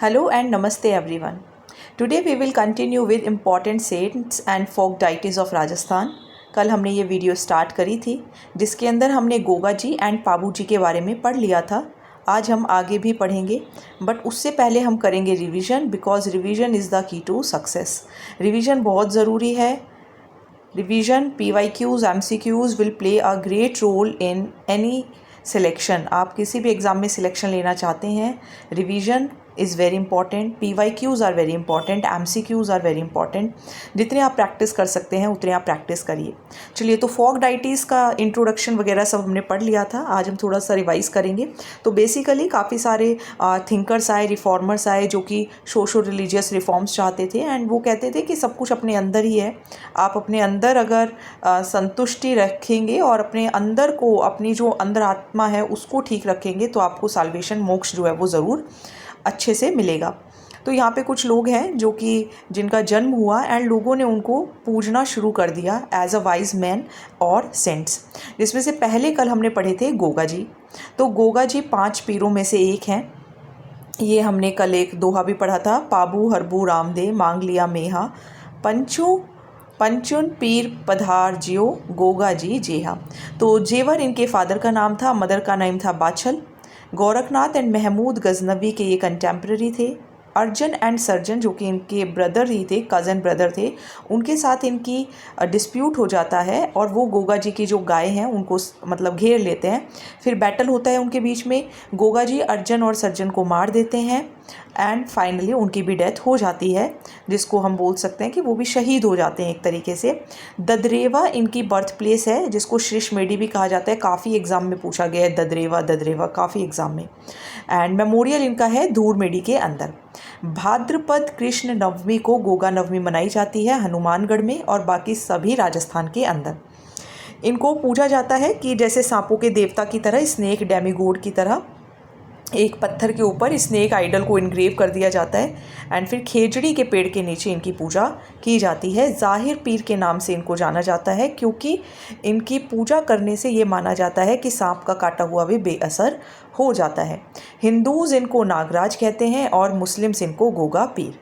Hello and Namaste everyone. Today we will continue with important saints and folk deities of Rajasthan. कल हमने ये video start करी थी जिसके अंदर हमने गोगा जी एंड पाबू जी के बारे में पढ़ लिया था। आज हम आगे भी पढ़ेंगे बट उससे पहले हम करेंगे revision because revision is the key to success. Revision बहुत ज़रूरी है। Revision PYQs MCQs will play a great role in any selection. आप किसी भी एग्ज़ाम में सिलेक्शन लेना चाहते हैं, revision is very important, PYQs are very important, MCQs are very important. जितने आप प्रैक्टिस कर सकते हैं उतने आप प्रैक्टिस करिए। चलिए, तो फोक डाइटीज़ का इंट्रोडक्शन वगैरह सब हमने पढ़ लिया था। आज हम थोड़ा सा रिवाइज़ करेंगे। तो बेसिकली काफ़ी सारे थिंकर्स आए, रिफॉर्मर्स आए जो कि सोशो रिलीजियस रिफॉर्म्स चाहते थे एंड वो कहते थे कि सब कुछ अपने अंदर ही है। आप अपने अंदर अगर संतुष्टि रखेंगे और अपने अंदर को, अपनी जो अंदर आत्मा है उसको ठीक रखेंगे तो आपको साल्वेशन, मोक्ष जो है वो ज़रूर अच्छे से मिलेगा। तो यहाँ पे कुछ लोग हैं जो कि जिनका जन्म हुआ एंड लोगों ने उनको पूजना शुरू कर दिया एज अ वाइज मैन और सेंट्स, जिसमें से पहले कल हमने पढ़े थे गोगा जी। तो गोगा जी 5 पीरों में से एक हैं। ये हमने कल एक दोहा भी पढ़ा था, पाबू हरबू रामदे मांग लिया मेहा, पंचुन पीर पधार जियो गोगा जी जेहा। तो जेवर इनके फादर का नाम था, मदर का नाम था बाछल। गोरखनाथ एंड महमूद गजनवी के ये कंटेम्प्रेरी थे। अर्जन एंड सर्जन जो कि इनके ब्रदर ही थे, कज़न ब्रदर थे, उनके साथ इनकी डिस्प्यूट हो जाता है और वो गोगा जी की जो गाय हैं उनको मतलब घेर लेते हैं। फिर बैटल होता है उनके बीच में, गोगा जी अर्जन और सर्जन को मार देते हैं एंड फाइनली उनकी भी डेथ हो जाती है, जिसको हम बोल सकते हैं कि वो भी शहीद हो जाते हैं एक तरीके से। ददरेवा इनकी बर्थ प्लेस है जिसको श्रीशमेडी भी कहा जाता है। काफ़ी एग्ज़ाम में पूछा गया है ददरेवा काफ़ी एग्ज़ाम में। एंड मेमोरियल इनका है धूरमेडी के अंदर। भाद्रपद कृष्ण नवमी को गोगा नवमी मनाई जाती है हनुमानगढ़ में और बाकी सभी राजस्थान के अंदर। इनको पूजा जाता है कि जैसे सांपों के देवता की तरह, स्नेक डेमीगोड की तरह एक पत्थर के ऊपर स्नेक आइडल को इनग्रेव कर दिया जाता है एंड फिर खेजड़ी के पेड़ के नीचे इनकी पूजा की जाती है। ज़ाहिर पीर के नाम से इनको जाना जाता है क्योंकि इनकी पूजा करने से ये माना जाता है कि सांप का काटा हुआ भी बेअसर हो जाता है। हिंदूज़ इनको नागराज कहते हैं और मुस्लिम्स इनको गोगा पीर।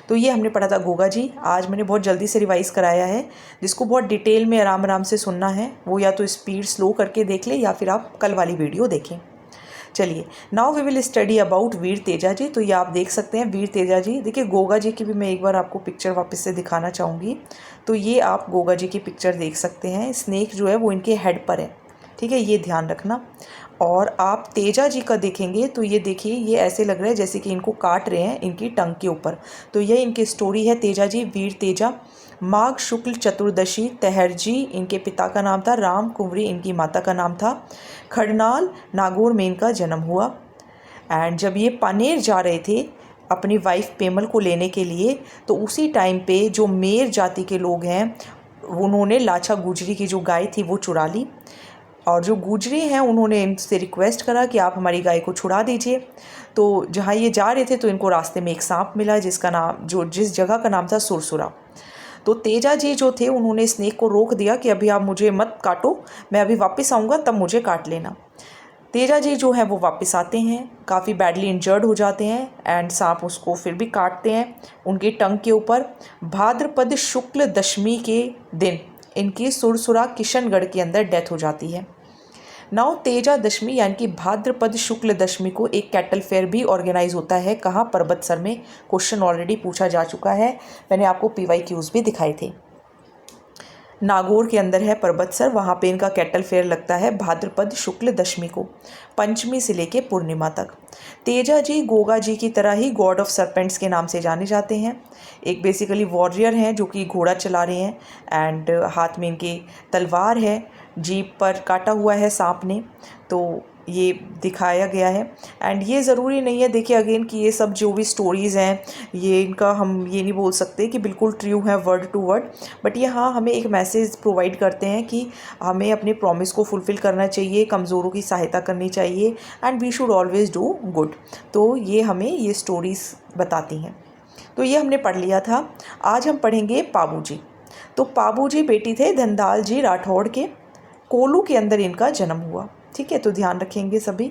तो ये हमने पढ़ा था गोगा जी। आज मैंने बहुत जल्दी से रिवाइज कराया है। जिसको बहुत डिटेल में आराम आराम से सुनना है वो या तो स्पीड स्लो करके देख ले या फिर आप कल वाली वीडियो देखें। चलिए, now we will study about Veer Teja ji. तो ये आप देख सकते हैं वीर तेजा जी। देखिए, गोगा जी की भी मैं एक बार आपको पिक्चर वापस से दिखाना चाहूँगी। तो ये आप गोगा जी की पिक्चर देख सकते हैं। स्नेक जो है वो इनके हेड पर है, ठीक है, ये ध्यान रखना। और आप तेजा जी का देखेंगे तो ये देखिए, ये ऐसे लग रहा है जैसे कि इनको काट रहे हैं इनकी टंग के ऊपर। तो ये इनकी स्टोरी है तेजा जी, वीर तेजा। माघ शुक्ल चतुर्दशी तहरजी इनके पिता का नाम था, राम कुंवरी इनकी माता का नाम था। खड़नाल नागौर में इनका जन्म हुआ एंड जब ये पानेर जा रहे थे अपनी वाइफ पेमल को लेने के लिए तो उसी टाइम पे जो मेर जाति के लोग हैं उन्होंने लाछा गुजरी की जो गाय थी वो चुरा ली और जो गुजरी हैं उन्होंने इनसे रिक्वेस्ट करा कि आप हमारी गाय को छुड़ा दीजिए। तो जहाँ ये जा रहे थे तो इनको रास्ते में एक सांप मिला जिसका नाम, जिस जगह का नाम था सुरसुरा। तो तेजा जी जो थे उन्होंने स्नेक को रोक दिया कि अभी आप मुझे मत काटो, मैं अभी वापस आऊँगा तब मुझे काट लेना। तेजा जी जो है वो वापस आते हैं, काफ़ी बैडली इंजर्ड हो जाते हैं एंड सांप उसको फिर भी काटते हैं उनके टंग के ऊपर। भाद्रपद शुक्ल दशमी के दिन इनकी सुरसुरा किशनगढ़ के अंदर डेथ हो जाती है। नाउ तेजा दशमी यानी कि भाद्रपद शुक्ल दशमी को एक कैटल फेयर भी ऑर्गेनाइज होता है। कहाँ? परबतसर में। क्वेश्चन ऑलरेडी पूछा जा चुका है, मैंने आपको PYQs भी दिखाए थे। नागौर के अंदर है परबतसर, वहाँ पे इनका कैटल फेयर लगता है भाद्रपद शुक्ल दशमी को, पंचमी से लेके पूर्णिमा तक। तेजा जी गोगा जी की तरह ही गॉड ऑफ सरपेंट्स के नाम से जाने जाते हैं। एक बेसिकली वॉरियर हैं जो कि घोड़ा चला रहे हैं एंड हाथ में इनके तलवार है, जीप पर काटा हुआ है सांप ने, तो ये दिखाया गया है। एंड ये ज़रूरी नहीं है, देखिए अगेन कि ये सब जो भी स्टोरीज़ हैं ये इनका हम ये नहीं बोल सकते कि बिल्कुल ट्रू है वर्ड टू वर्ड, बट ये हाँ हमें एक मैसेज प्रोवाइड करते हैं कि हमें अपने प्रॉमिस को फुलफ़िल करना चाहिए, कमज़ोरों की सहायता करनी चाहिए and we should always do good. तो ये हमें ये स्टोरीज़ बताती हैं। तो ये हमने पढ़ लिया था। आज हम पढ़ेंगे पाबू जी। तो पाबू जी बेटी थे धनदाल जी राठौड़ के, कोलू के अंदर इनका जन्म हुआ, ठीक है, तो ध्यान रखेंगे सभी।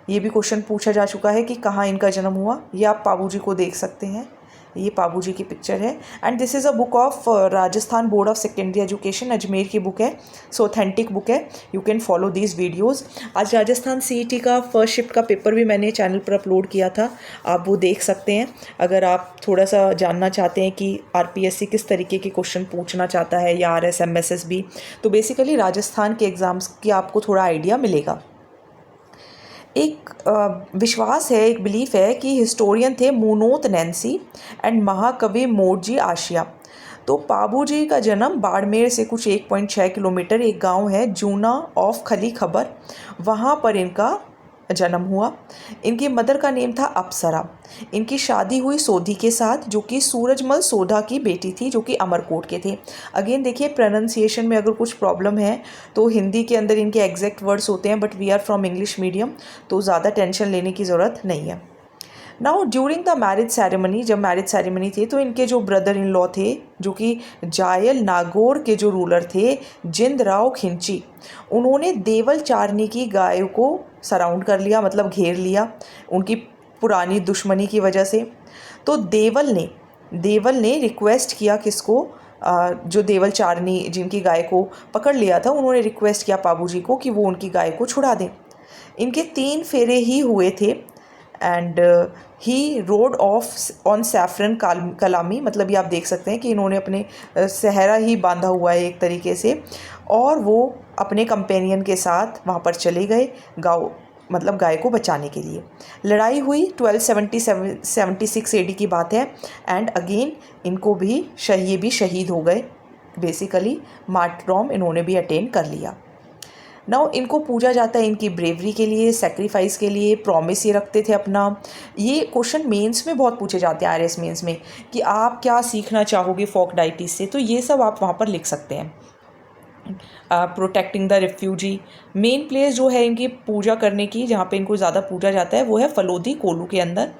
ये भी क्वेश्चन पूछा जा चुका है कि कहाँ इनका जन्म हुआ। ये आप पाबू जी को देख सकते हैं, ये पाबू जी की पिक्चर है। And this is a book of Rajasthan board of secondary education, Ajmer की बुक है, सो ऑथेंटिक बुक है। You can follow these videos. आज राजस्थान सीईटी का फर्स्ट शिफ्ट का पेपर भी मैंने चैनल पर अपलोड किया था, आप वो देख सकते हैं अगर आप थोड़ा सा जानना चाहते हैं कि आरपीएससी किस तरीके के क्वेश्चन पूछना चाहता है या आरएसएमएसएस भी। तो बेसिकली राजस्थान के एग्ज़ाम्स की आपको थोड़ा आइडिया मिलेगा। एक विश्वास है, एक बिलीफ है कि हिस्टोरियन थे मुनोत नैन्सी एंड महाकवि मोर्जी आशिया। तो पाबू जी का जन्म बाड़मेर से कुछ 1.6 किलोमीटर एक गांव है जूना ऑफ खली खबर, वहाँ पर इनका जन्म हुआ। इनकी मदर का नेम था अप्सरा। इनकी शादी हुई सोधी के साथ, जो कि सूरजमल सोधा की बेटी थी, जो कि अमरकोट के थे। अगेन देखिए, प्रोनाउंसिएशन में अगर कुछ प्रॉब्लम है तो हिंदी के अंदर इनके एग्जैक्ट वर्ड्स होते हैं, but we are from English medium, तो ज़्यादा टेंशन लेने की ज़रूरत नहीं है। Now during the marriage ceremony, जब मैरिज सेरेमनी थी तो इनके जो ब्रदर इन लॉ थे, जो कि जायल नागौर के जो रूलर थे जिंद राव खिंची, उन्होंने देवल चारनी की गायों को सराउंड कर लिया, मतलब घेर लिया उनकी पुरानी दुश्मनी की वजह से। तो देवल ने रिक्वेस्ट किया किसको, जो देवल चारनी जिनकी गाय को पकड़ लिया था, उन्होंने रिक्वेस्ट किया पाबू जी को कि वो उनकी गाय को छुड़ा दें। इनके 3 फेरे ही हुए थे and he rode off on saffron Kalami, मतलब ये आप देख सकते हैं कि इन्होंने अपने सहरा ही बांधा हुआ है एक तरीके से, और वो अपने कंपेनियन के साथ वहाँ पर चले गए गाय को बचाने के लिए। लड़ाई हुई 1276 एडी की बात है। एंड अगेन इनको भी शहीद हो गए, बेसिकली मार्टरडॉम इन्होंने भी अटेन कर लिया। नाउ इनको पूजा जाता है इनकी ब्रेवरी के लिए, सेक्रीफाइस के लिए, प्रॉमिस ये रखते थे अपना। ये क्वेश्चन मेंस में बहुत पूछे जाते हैं, आरएस मेंस में, कि आप क्या सीखना चाहोगे फोक डाइटिस से, तो ये सब आप वहाँ पर लिख सकते हैं। Protecting the refugee, main place जो है इनकी पूजा करने की, जहाँ पे इनको ज़्यादा पूजा जाता है, वो है फलोदी कोलू के अंदर,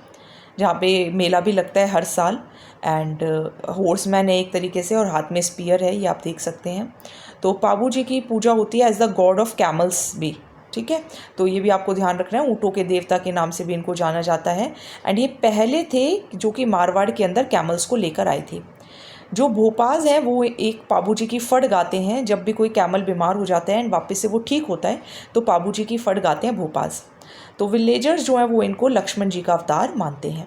जहाँ पे मेला भी लगता है हर साल। एंड हॉर्समैन है एक तरीके से, और हाथ में स्पीयर है, ये आप देख सकते हैं। तो पाबू जी की पूजा होती है as the god of camels भी, ठीक है, तो ये भी आपको ध्यान रखना है। ऊँटों के देवता के नाम से भी इनको जाना जाता है। एंड ये पहले थे जो कि मारवाड़ के अंदर कैमल्स को लेकर आए थे। जो भोपाज हैं वो एक पाबू जी की फड़ गाते हैं, जब भी कोई कैमल बीमार हो जाता है एंड वापस से वो ठीक होता है तो पाबू जी की फड़ गाते हैं भोपाज। तो विलेजर्स जो हैं वो इनको लक्ष्मण जी का अवतार मानते हैं।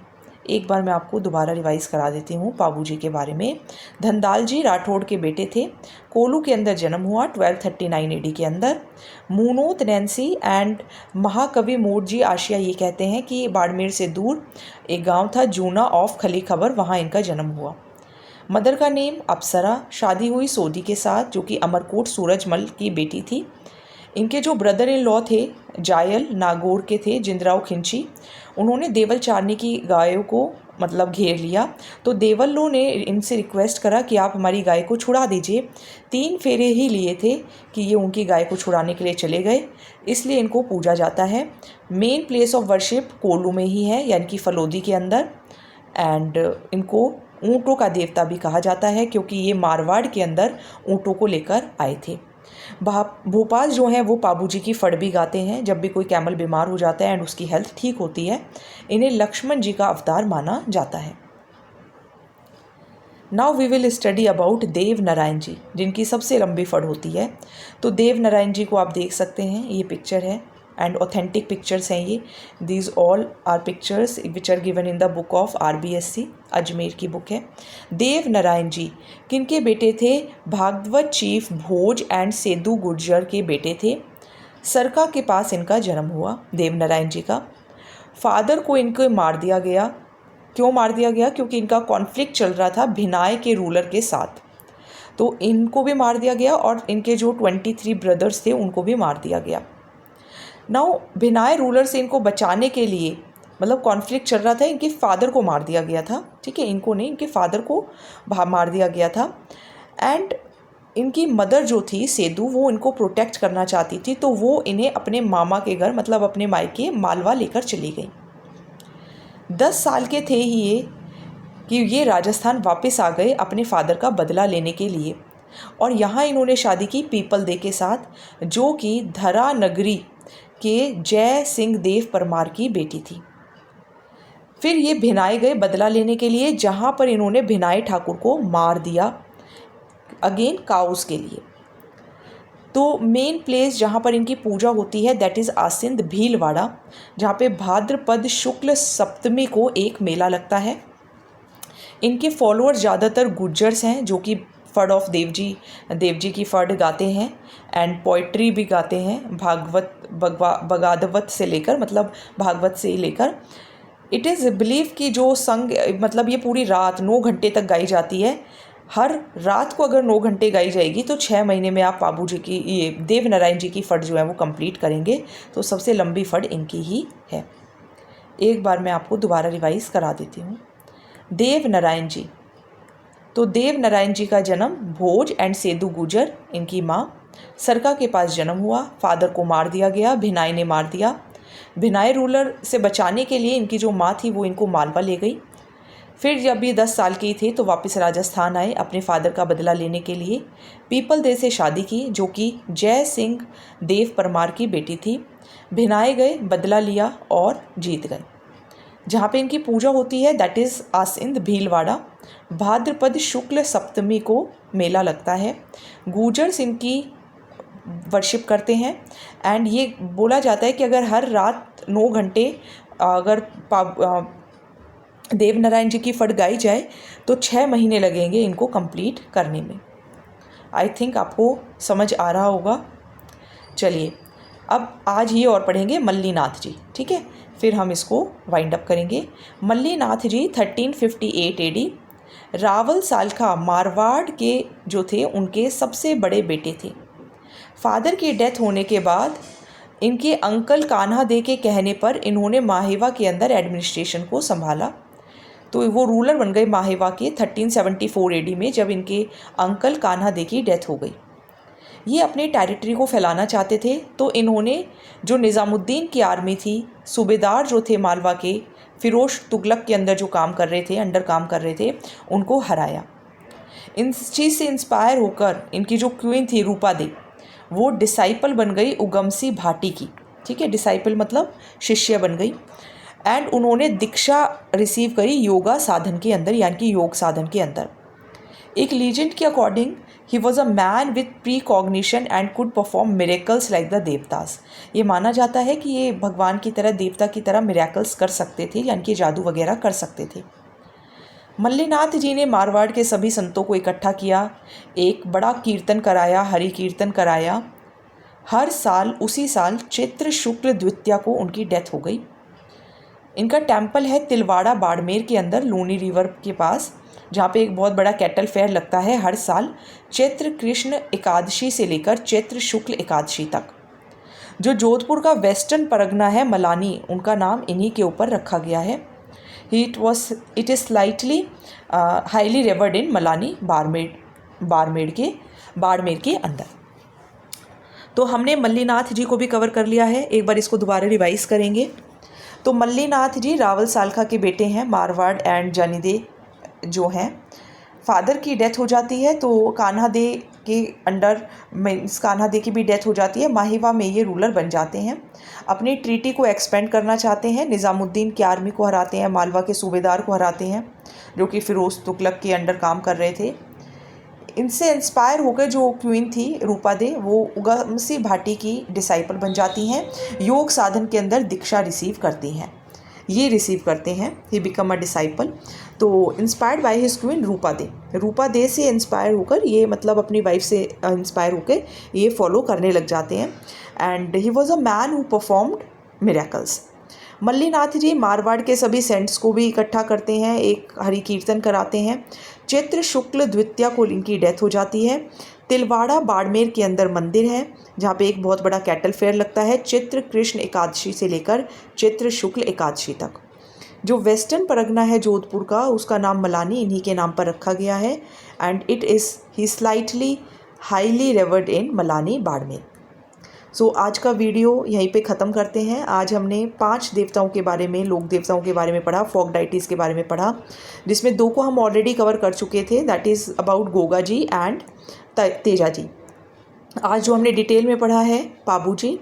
एक बार मैं आपको दोबारा रिवाइज़ करा देती हूँ पाबू जी के बारे में। धनदाल जी राठौड़ के बेटे थे। कोलू के अंदर जन्म हुआ 1239 एडी के अंदर। मुनोत नैन्सी एंड महाकवि मोर्जी आशिया ये कहते हैं कि बाड़मेर से दूर एक गांव था जूना ऑफ खली खबर, वहाँ इनका जन्म हुआ। मदर का नेम अप्सरा, शादी हुई सोधी के साथ, जो कि अमरकोट सूरजमल की बेटी थी। इनके जो ब्रदर इन लॉ थे जायल नागौर के थे जिंदराव खिंची, उन्होंने देवल चारनी की गायों को मतलब घेर लिया। तो देवल लो ने इनसे रिक्वेस्ट करा कि आप हमारी गाय को छुड़ा दीजिए। 3 फेरे ही लिए थे कि ये उनकी गाय को छुड़ाने के लिए चले गए, इसलिए इनको पूजा जाता है। मेन प्लेस ऑफ वर्शिप कोलू में ही है, यानी कि फलोदी के अंदर। एंड इनको ऊँटों का देवता भी कहा जाता है, क्योंकि ये मारवाड़ के अंदर ऊँटों को लेकर आए थे। भोपाल जो हैं वो पाबू जी की फड़ भी गाते हैं जब भी कोई कैमल बीमार हो जाता है एंड उसकी हेल्थ ठीक होती है। इन्हें लक्ष्मण जी का अवतार माना जाता है। Now we will study about Dev Narayan ji, जिनकी सबसे लंबी फड़ होती है। तो देव नारायण जी को आप देख सकते हैं, ये पिक्चर है एंड ऑथेंटिक पिक्चर्स हैं ये। These all are pictures which are given in the book of RBSC, Ajmer की बुक है। देव नारायण जी किनके बेटे थे? भागवत चीफ भोज एंड सेदू गुर्जर के बेटे थे। सरका के पास इनका जन्म हुआ देव नारायण जी का। फादर को इनको मार दिया गया। क्यों मार दिया गया? क्योंकि इनका कॉन्फ्लिक्ट चल रहा था भिनाय के रूलर के साथ, तो इनको भी मार दिया गया और इनके जो 23 ब्रदर्स थे उनको भी मार दिया गया। नाउ भिनाय रूलर से इनको बचाने के लिए, मतलब कॉन्फ्लिक्ट चल रहा था, इनके फादर को मार दिया गया था, ठीक है, इनको नहीं, इनके फादर को मार दिया गया था। एंड इनकी मदर जो थी सेदू, वो इनको प्रोटेक्ट करना चाहती थी, तो वो इन्हें अपने मामा के घर, मतलब अपने मायके मालवा लेकर चली गई। 10 साल के थे ही ये राजस्थान वापस आ गए अपने फादर का बदला लेने के लिए, और यहाँ इन्होंने शादी की पीपल दे के साथ, जो कि धरा नगरी के जय सिंह देव परमार की बेटी थी। फिर ये भिनाए गए बदला लेने के लिए, जहाँ पर इन्होंने भिनाए ठाकुर को मार दिया, अगेन काउस के लिए। तो मेन प्लेस जहाँ पर इनकी पूजा होती है दैट इज़ आसिंद भीलवाड़ा, जहाँ पे भाद्रपद शुक्ल सप्तमी को एक मेला लगता है। इनके फॉलोअर्स ज़्यादातर गुज्जर्स हैं, जो कि फड ऑफ देव जी की फड गाते हैं एंड पोइट्री भी गाते हैं, बगादवत से लेकर, मतलब भागवत से लेकर। इट इज़ बिलीव कि जो संग मतलब ये पूरी रात 9 घंटे तक गाई जाती है। हर रात को अगर 9 घंटे गाई जाएगी तो 6 महीने में आप बाबू जी की, ये देव नारायण जी की फड जो है वो कंप्लीट करेंगे। तो सबसे लंबी फड इनकी ही है। एक बार मैं आपको दोबारा रिवाइज़ करा देती हूँ। देव नारायण जी, तो देव नारायण जी का जन्म भोज एंड सेदू गुजर, इनकी माँ, सरका के पास जन्म हुआ। फादर को मार दिया गया, भिनाई ने मार दिया। भिनाई रूलर से बचाने के लिए इनकी जो माँ थी वो इनको मालवा ले गई। फिर जब ये 10 साल के थे तो वापस राजस्थान आए अपने फादर का बदला लेने के लिए। पीपल दे से शादी की, जो कि जय सिंह देव परमार की बेटी थी। भिनाए गए, बदला लिया और जीत गए। जहाँ पे इनकी पूजा होती है दैट इज़ आसिंद भीलवाड़ा। भाद्रपद शुक्ल सप्तमी को मेला लगता है। गुजर्स इनकी वर्शिप करते हैं एंड ये बोला जाता है कि अगर हर रात 9 घंटे अगर देव नारायण जी की फट गाई जाए तो 6 महीने लगेंगे इनको कंप्लीट करने में। आई थिंक आपको समझ आ रहा होगा। चलिए अब आज ये और पढ़ेंगे मल्लीनाथ जी, ठीक है, फिर हम इसको वाइंड अप करेंगे। मल्लीनाथ जी 1358 AD रावल सालखा मारवाड़ के जो थे उनके सबसे बड़े बेटे थे। फादर की डेथ होने के बाद इनके अंकल कान्हा दे के कहने पर इन्होंने माहेवा के अंदर एडमिनिस्ट्रेशन को संभाला। तो वो रूलर बन गए माहेवा के 1374 AD में, जब इनके अंकल कान्हा दे की डेथ हो गई। ये अपने टेरिटरी को फैलाना चाहते थे, तो इन्होंने जो निज़ामुद्दीन की आर्मी थी, सूबेदार जो थे मालवा के, फिरोज तुगलक के अंदर जो काम कर रहे थे, अंडर काम कर रहे थे, उनको हराया। इस चीज़ से इंस्पायर होकर इनकी जो क्वीन थी रूपा दे, वो डिसाइपल बन गई उगमसी भाटी की, ठीक है, डिसाइपल मतलब शिष्य बन गई। एंड उन्होंने दीक्षा रिसीव करी योगा साधन के अंदर, यानी कि योग साधन के अंदर। एक लीजेंड के according he was a man with precognition and could perform miracles like the देवतास। ये माना जाता है कि ये भगवान की तरह, देवता की तरह मिरेकल्स कर सकते थे, यानी कि जादू वगैरह कर सकते थे। मल्लीनाथ जी ने मारवाड़ के सभी संतों को इकट्ठा किया, एक बड़ा कीर्तन कराया, हरि कीर्तन कराया। हर साल उसी साल चैत्र शुक्ल द्वितीया को उनकी डेथ हो गई। इनका टेम्पल है तिलवाड़ा बाड़मेर के अंदर, लूनी रिवर के पास, जहाँ पे एक बहुत बड़ा कैटल फेयर लगता है हर साल चैत्र कृष्ण एकादशी से लेकर चैत्र शुक्ल एकादशी तक। जो जोधपुर का वेस्टर्न परगना है मलानी, उनका नाम इन्हीं के ऊपर रखा गया है। It is slightly highly revered in Malani Barmer के अंदर। तो हमने मल्लीनाथ जी को भी कवर कर लिया है, एक बार इसको दोबारा रिवाइज करेंगे। तो मल्लीनाथ जी रावल सालखा के बेटे हैं, मारवाड़ एंड जानिदे जो हैं। फादर की डेथ हो जाती है तो कान्हा दे के अंडर मीन्स कान्हा दे की भी डेथ हो जाती है। माहिवा में ये रूलर बन जाते हैं, अपनी ट्रीटी को एक्सपेंड करना चाहते हैं, निज़ामुद्दीन की आर्मी को हराते हैं, मालवा के सूबेदार को हराते हैं जो कि फिरोज तुगलक के अंडर काम कर रहे थे। इनसे इंस्पायर होकर जो क्वीन थी रूपा दे, वो उगमसी भाटी की डिसाइपल बन जाती हैं, योग साधन के अंदर दीक्षा रिसीव करती हैं, ये रिसीव करते हैं, ही बिकम अ डिसाइपल। तो इंस्पायर्ड बाय हिज क्वीन रूपा दे से इंस्पायर होकर ये मतलब अपनी वाइफ से इंस्पायर होकर ये फॉलो करने लग जाते हैं। And he was a man who performed miracles. Mallinath ji Marwar के सभी सेंट्स को भी इकट्ठा करते हैं, एक हरि कीर्तन कराते हैं। चैत्र शुक्ल द्वितीया को इनकी डेथ हो जाती है। तिलवाड़ा बाड़मेर के अंदर मंदिर है जहाँ पे एक बहुत बड़ा कैटल फेयर लगता है चैत्र कृष्ण एकादशी से लेकर चैत्र शुक्ल एकादशी तक। जो वेस्टर्न परगना है जोधपुर का, उसका नाम मलानी इन्हीं के नाम पर रखा गया है। And it is he slightly highly revered in Malani Barmer. So आज का वीडियो यहीं पे ख़त्म करते हैं। आज हमने 5 देवताओं के बारे में, लोक देवताओं के बारे में पढ़ा, फोक डाइटीज़ के बारे में पढ़ा, जिसमें 2 को हम ऑलरेडी कवर कर चुके थे, that is about Goga ji and Teja ji. आज जो हमने डिटेल में पढ़ा है Pabu ji,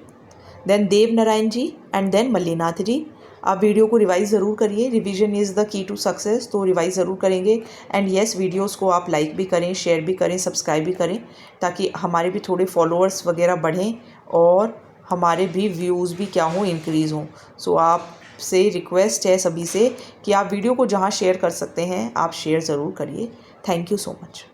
then Dev Narayan ji and then Mallinath ji. आप वीडियो को रिवाइज ज़रूर करिए, revision is the key to success, तो रिवाइज ज़रूर करेंगे। एंड येस, वीडियोस को आप लाइक भी करें, शेयर भी करें, सब्सक्राइब भी करें, ताकि हमारे भी थोड़े फॉलोअर्स वगैरह बढ़ें और हमारे भी व्यूज़ भी क्या हों, इंक्रीज़ हों। सो आपसे रिक्वेस्ट है सभी से कि आप वीडियो को जहाँ शेयर कर सकते हैं आप शेयर ज़रूर करिए। Thank you so much.